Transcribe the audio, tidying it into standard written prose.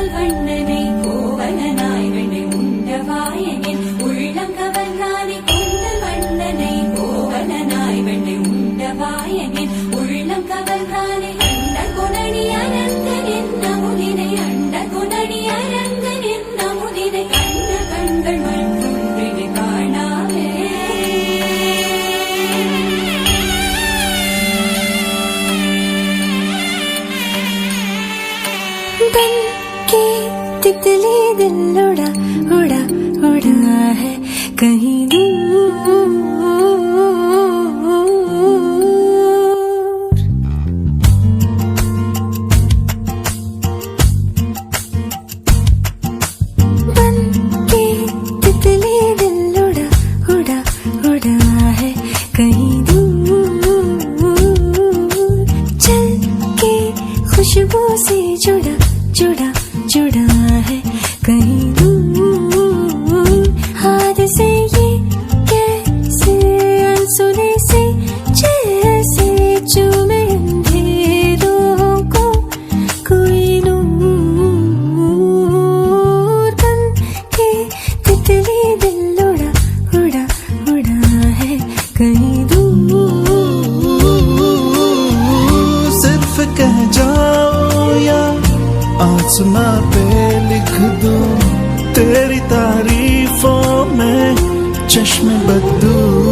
கண்டல் வண்ணனை கோவலனாய் வெண்ணை உண்டவாயனின் உள்ளம் கவர்ந்தானே கொண்டல் வண்ணனை கோவலனாய் வெண்ணை உண்டவாயனின் உள்ளம் கவர்ந்தானே அண்ட குணனி அரங்கன் என்ன முதினை அண்ட குணனி அரங்கன் என்ன முதினை கண்ட கண்கள் மண்ணுன்றினை காணாமே बन के तितली दिल उड़ा उड़ा उड़ा है कहीं दूर। बन के तितली दिल उड़ा उड़ा उड़ा है कहीं दूर। चल के खुशबू से जुड़ा जुड़ा जुड़ा है कहीं दूर। हाथ से ये कैसे अनसुने से जैसे चूमे अंधेरों को कोई नूर। बन के तितली दिल उड़ा उड़ा उड़ा है कहीं दूर। सिर्फ कह जाओ या आसमां पे लिख दूं तेरी तारीफों में चश्मे बदलूं।